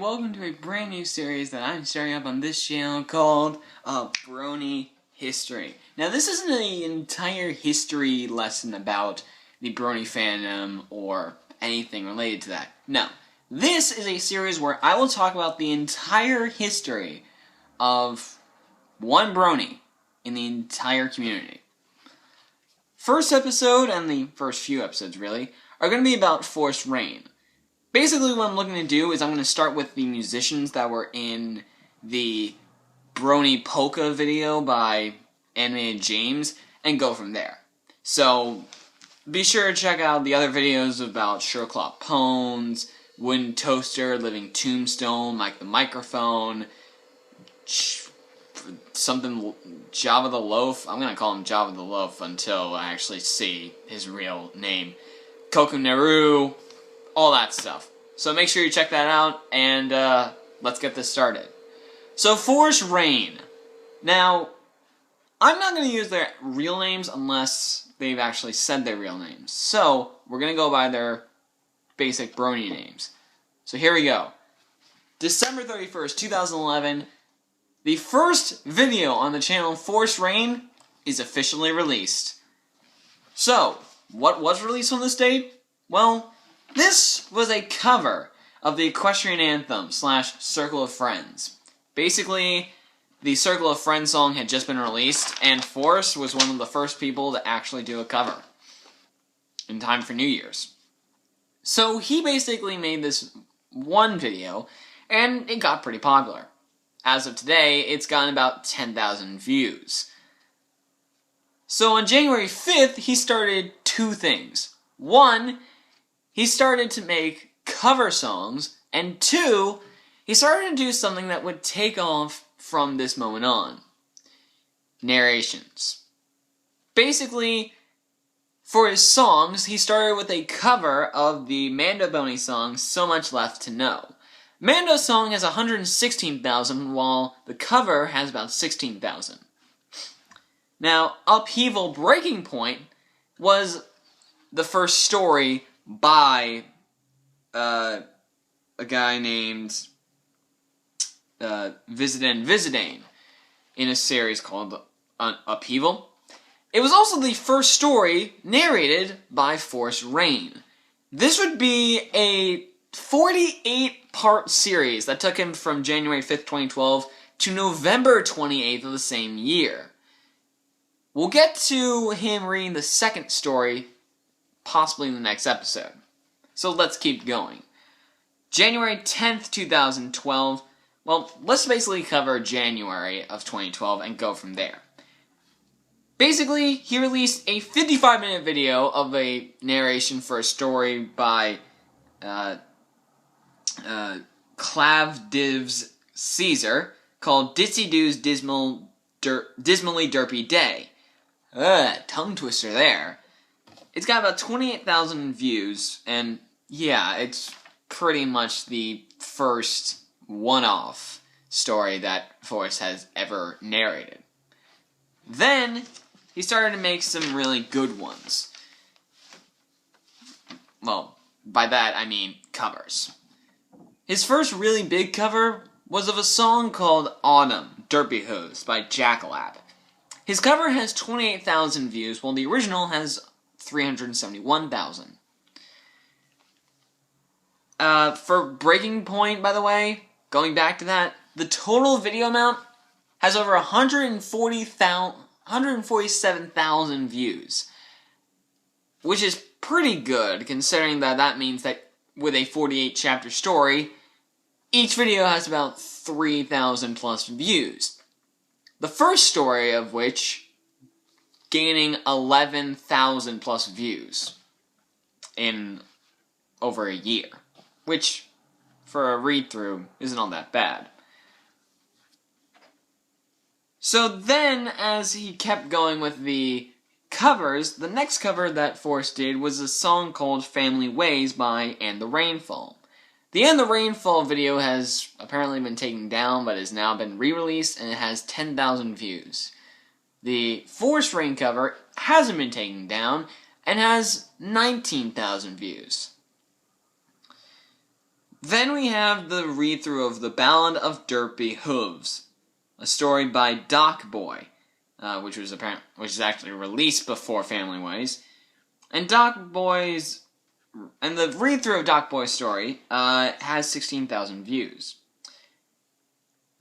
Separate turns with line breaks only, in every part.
welcome to a brand new series that I'm starting up on this channel called Brony History. Now this isn't an entire history lesson about the Brony fandom or anything related to that. No. This is a series where I will talk about the entire history of one Brony in the entire community. First episode, and the first few episodes really, are going to be about Forced Rain. Basically what I'm looking to do is I'm going to start with the musicians that were in the Brony Polka video by Animated James and go from there. So be sure to check out the other videos about Sugarclaw Pones, Wooden Toaster, Living Tombstone, Mike the Microphone, something Java the Loaf. I'm going to call him Java the Loaf until I actually see his real name. Koku Neru, all that stuff. So make sure you check that out, and let's get this started. So Forced Rain. Now, I'm not going to use their real names unless they've actually said their real names. So we're going to go by their basic Brony names. So here we go. December 31st, 2011, the first video on the channel Forced Rain is officially released. So, what was released on this date? Well, this was a cover of the Equestrian Anthem / Circle of Friends. Basically, the Circle of Friends song had just been released, and Forrest was one of the first people to actually do a cover in time for New Year's. So he basically made this one video, and it got pretty popular. As of today, it's gotten about 10,000 views. So on January 5th, he started two things. One, he started to make cover songs, and two, he started to do something that would take off from this moment on. Narrations. Basically, for his songs, he started with a cover of the Mando Brony song, So Much Left to Know. Mando's song has 116,000, while the cover has about 16,000. Now, Upheaval Breaking Point was the first story by a guy named Visidane in a series called Upheaval. It was also the first story narrated by Forced Rain. This would be a 48-part series that took him from January 5th, 2012 to November 28th of the same year. We'll get to him reading the second story possibly in the next episode. So let's keep going. January 10th, 2012. Well, let's basically cover January of 2012 and go from there. Basically, he released a 55-minute video of a narration for a story by Clavdivs Caesar called Ditsy Doo's Dismally Derpy Day. Tongue twister there. It's got about 28,000 views, and yeah, it's pretty much the first one-off story that Forrest has ever narrated. Then, he started to make some really good ones. Well, by that I mean covers. His first really big cover was of a song called Autumn, Derpy Hose by Jackalap. His cover has 28,000 views, while the original has 371,000. For Breaking Point, by the way, going back to that, the total video amount has over 147,000 views, which is pretty good, considering that means that with a 48-chapter story, each video has about 3,000 plus views. The first story of which gaining 11,000 plus views in over a year, which for a read-through isn't all that bad. So then, as he kept going with the covers, the next cover that Forrest did was a song called Family Ways by And the Rainfall. The And the Rainfall video has apparently been taken down, but has now been re-released, and it has 10,000 views. The Forced Rain cover hasn't been taken down, and has 19,000 views. Then we have the read-through of The Ballad of Derpy Hooves, a story by Doc Boy, which is actually released before Family Ways. And the read-through of Doc Boy's story has 16,000 views.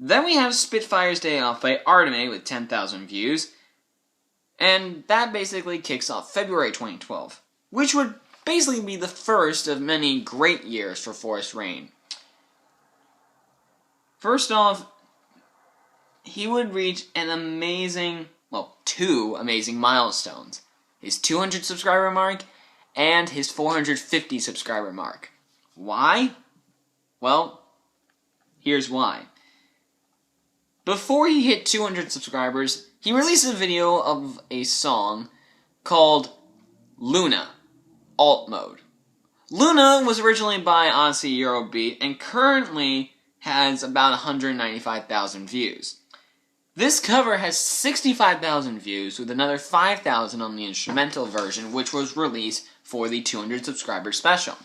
Then we have Spitfire's Day Off by Arteme with 10,000 views, and that basically kicks off February 2012, which would basically be the first of many great years for Forest Rain. First off, he would reach two amazing milestones. His 200 subscriber mark and his 450 subscriber mark. Why? Well, here's why. Before he hit 200 subscribers, he released a video of a song called Luna, Alt Mode. Luna was originally by Odyssey Eurobeat and currently has about 195,000 views. This cover has 65,000 views with another 5,000 on the instrumental version, which was released for the 200 subscriber special.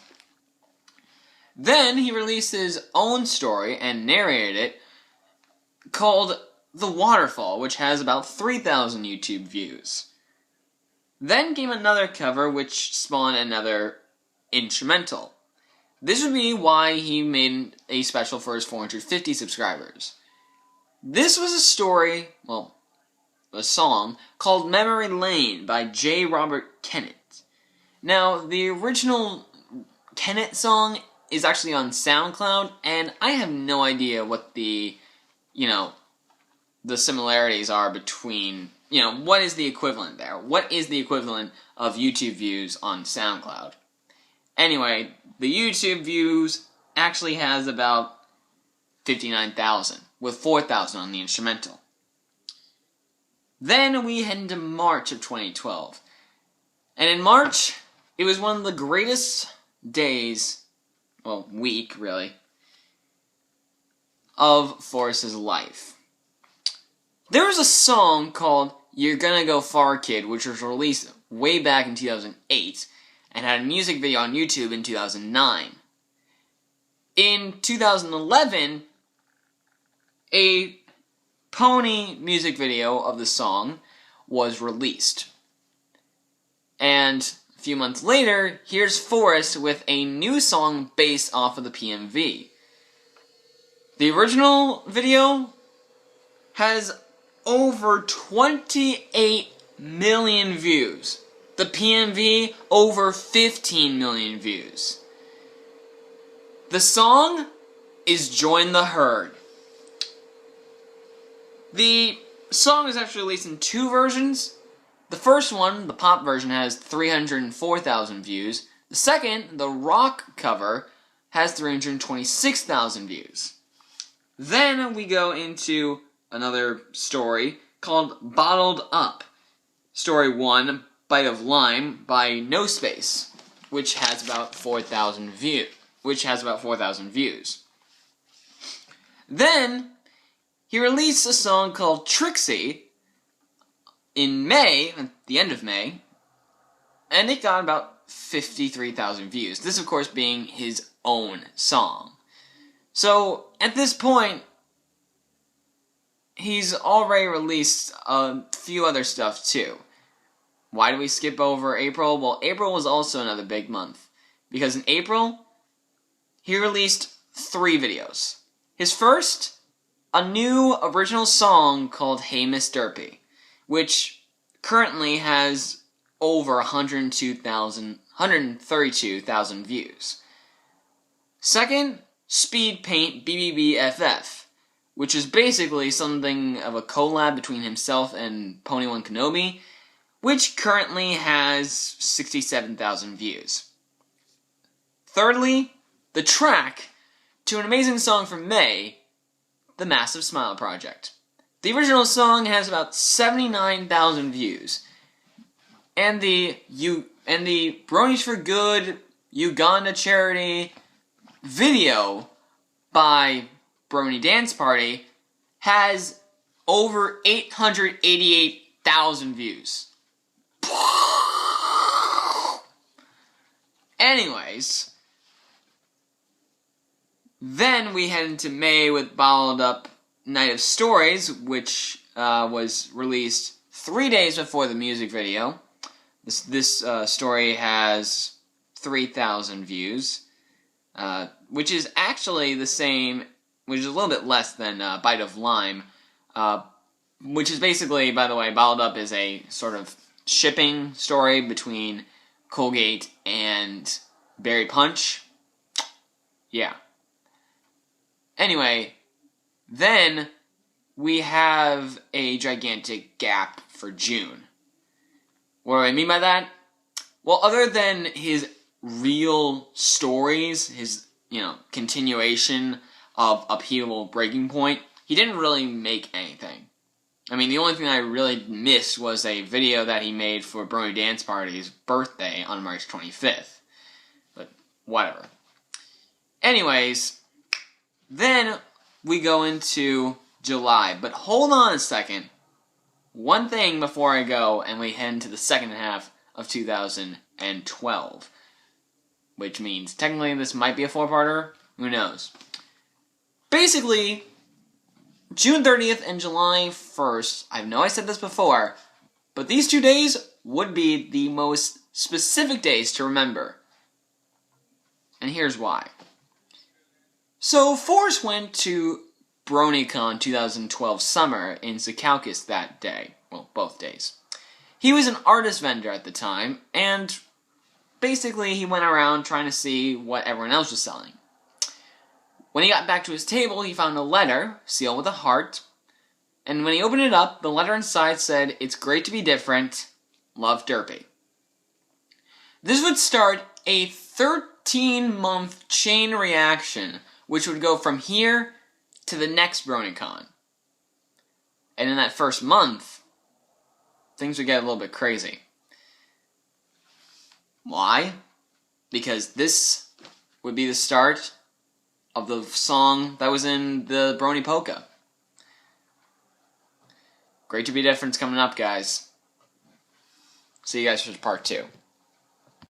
Then he released his own story and narrated it called The Waterfall, which has about 3,000 YouTube views. Then came another cover which spawned another instrumental. This would be why he made a special for his 450 subscribers. This was a song called Memory Lane by J. Robert Kennett. Now, the original Kennett song is actually on SoundCloud, and I have no idea what the similarities are between, what is the equivalent there? What is the equivalent of YouTube views on SoundCloud? Anyway, the YouTube views actually has about 59,000, with 4,000 on the instrumental. Then we head into March of 2012. And in March, it was one of the greatest week, really, of Forrest's life. There was a song called You're Gonna Go Far, Kid, which was released way back in 2008, and had a music video on YouTube in 2009. In 2011, a Pony music video of the song was released. And a few months later, here's Forrest with a new song based off of the PMV. The original video has over 28 million views. The PMV, over 15 million views. The song is Join the Herd. The song is actually released in two versions. The first one, the pop version, has 304,000 views. The second, the rock cover, has 326,000 views. Then we go into another story called Bottled Up. Story 1, Bite of Lime by No Space, which has about 4,000 views. Then he released a song called Trixie in May, at the end of May, and it got about 53,000 views. This, of course, being his own song. So, at this point, he's already released a few other stuff, too. Why do we skip over April? Well, April was also another big month, because in April, he released 3 videos. His first, a new original song called Hey Miss Derpy, which currently has over 132,000 views. Second, Speed Paint BBBFF, which is basically something of a collab between himself and Pony1 Kenobi, which currently has 67,000 views. Thirdly, the track to an amazing song from May, The Massive Smile Project. The original song has about 79,000 views, and the Brony's for Good Uganda charity video by Brony Dance Party has over 888,000 views. Anyways, Then we head into May with Bottled Up Night of Stories, which was released 3 days before the music video. This story has 3,000 views, which is actually the same, which is a little bit less than Bite of Lime, which is basically, by the way, Bottled Up is a sort of shipping story between Colgate and Berry Punch. Yeah. Anyway, then we have a gigantic gap for June. What do I mean by that? Well, other than his real stories, his, continuation of Upheaval Breaking Point, he didn't really make anything. I mean, the only thing I really missed was a video that he made for Brony Dance Party's birthday on March 25th. But, whatever. Anyways, then we go into July. But hold on a second. One thing before I go and we head into the second half of 2012. Which means, technically, this might be a 4-parter. Who knows? Basically, June 30th and July 1st, I know I said this before, but these 2 days would be the most specific days to remember. And here's why. So, Forrest went to BronyCon 2012 summer in Secaucus that day. Well, both days. He was an artist vendor at the time, and basically he went around trying to see what everyone else was selling. When he got back to his table, he found a letter, sealed with a heart, and when he opened it up, the letter inside said, "It's great to be different. Love, Derpy." This would start a 13-month chain reaction, which would go from here to the next BronyCon. And in that first month, things would get a little bit crazy. Why? Because this would be the start of the song that was in the Brony Polka. Great to be different's coming up, guys. See you guys for part 2.